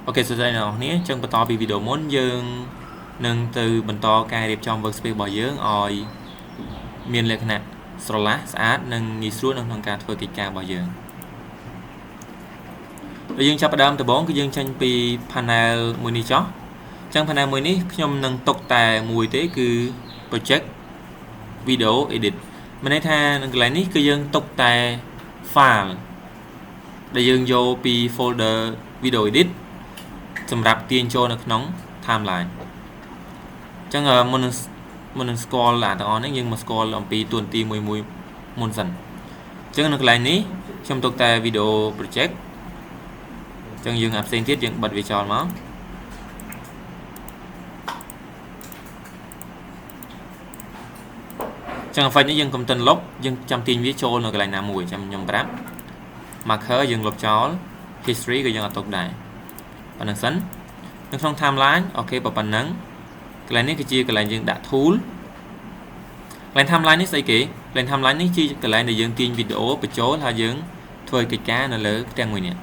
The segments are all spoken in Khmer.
ok sau đây nào nhé chân bắt đầu video muốn dương nâng từបន្តការរៀបចំ workspace របស់យើងឲ្យមានលក្ខណៈស្រឡះស្អាតនិងងាយស្រួលនៅក្នុងការធ្វើកិច្ចការរបស់យើងបើយើងចាប់ផ្ដើមដំបូងគឺយើងចេញពី panel មួយនេះចុះអញ្ចឹង panel មួយនេះខ្ញុំនឹងទុកតែមួយទេគឺ project video edit មានន័យថានៅកន្លែងនេះគឺយើងទុកតែ file ដែលយើងយកពី folder video edit សម្រាប់ទាញចូលនៅក្នុង timeline អញ្ចឹងមុននឹងស្គាល់អាទាំងអស់នេះយើងមកស្គាល់អំពីតួនាទីមួយមុនសិនអញ្ចឹងនៅកន្លែងនេះខ្ញុំទុកតែ video project អញ្ចឹងយើងផ្សេងទៀតយើងបិទវាចោលមកអញ្ចឹង effect នេះយើងកុំតិនលុបយើងចាំទាញវាចូលនៅកន្លែងណាមួយចាំខ្ញុំប្រាប់ marker យើងលុបចោល history ក៏យើងអត់ទុកដែរប៉ុណ្្នឹងសិននៅក្នុង timeline អូខេប៉ុណ្្នឹងកន្លែងនេះគឺជាកន្លែងយើងដាក់ tool កន្លែង timeline នេះស្អីគេកន្លែង timeline នេះជាកន្លែងដែលយើងទាញវីដេអូបញ្ចូលហើយយើងធ្វើកិច្ចការនៅលើផ្ទាំងមួយនេះ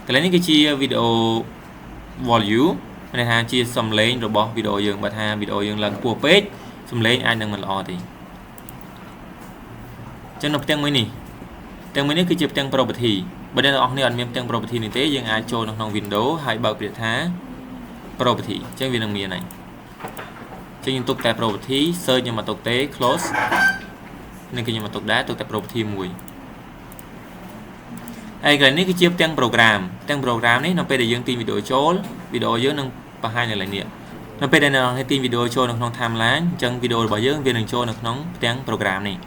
កន្លែងនេះគឺជាវីដេអូ volume មានន័យថាជាសំឡេងរបស់វីដេអូយើងបើថាវីដេអូយើងឡើងខ្ពស់ពេកសំឡេងអាចនឹងមិនល្អទេចឹងនៅផ្ទាំងមួយនេះគឺជាផ្ទាំង property បើអ្នកនរគ្នាអត់មានផ្ទាំង property នេះទេយើងអាចចូលនៅក្នុង window ហើយបើកពាក្យថា property ចឹងវានឹងមានហើយចឹងយើងទុកតែ property search ខ្ញុំមកទុកទេ close នេះគឺខ្ញុំមកទុកដែរទុកតែ property មួយហើយកន្លែងនេះគឺជាផ្ទាំង program នេះនៅពេលដែលយើងទាញវីដេអូចូលវីដេអូយើងនឹងបង្ហាញនៅកន្លែងនេះនៅពេលដែលអ្នកនរគ្នាទាញវីដេអូចូលនៅក្នុង timeline អញ្ចឹងវីដេអូរបស់យើងវានឹងចូលនៅក្នុងផ្ទាំង program នេះ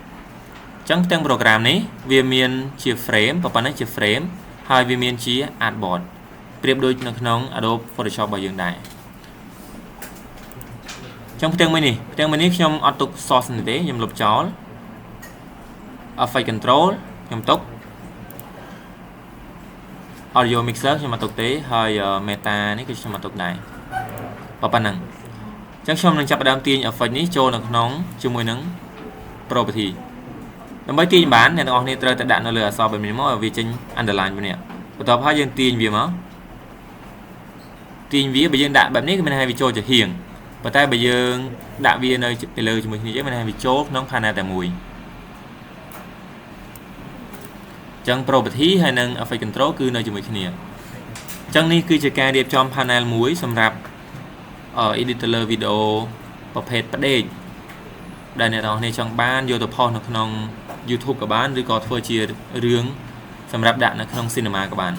អញ្ចឹងផ្ទាំង program នេះវាមានជា frame ប៉ុណ្ណឹងជា frame ហើយវាមានជា artboard ប្រៀបដូចនៅក្នុង Adobe Photoshop របស់យើងដែរអញ្ចឹងផ្ទាំងមួយនេះខ្ញុំអត់ទុក source នេះទេខ្ញុំលុបចោល effect control ខ្ញុំទុក audio mixer ខ្ញុំអត់ទុកទេហើយ meta នេះគឺខ្ញុំអត់ទុកដែរប៉ុណ្ណឹងអញ្ចឹងខ្ញុំនឹងចាប់ផ្ដើមទាញ effect នេះចូលនៅក្នុងជាមួយនឹង property ដើម្បីទាញបានអ្នកទាំងអស់គ្នាត្រូវតែដាក់នៅលើអក្សរបែបនេះមកឲ្យវាចេញ underline មួយនេះបន្ទាប់ហើយយើងទាញវាមកបើយើងដាក់បែបនេះគឺមានន័យថាវាចូលជាហៀងប៉ុន្តែបើយើងដាក់វានៅពីលើជាមួយគ្នាមានន័យថាវាចូលក្នុង panel តែមួយអញ្ចឹង property ហើយនិង effect control គឺនៅជាមួយគ្នាអញ្ចឹងនេះគឺជាការរៀបចំ panel មួយសម្រាប់ edit ទៅលើ video ប្រភេទផ្ដេកដែលអ្នកទាំងអស់គ្នាចង់បានយកទៅផុសនៅក្នុង YouTube ក៏បានឬក៏ធ្វើជារឿងសម្រាប់ដាក់នៅក្នុង cinema ក៏បាន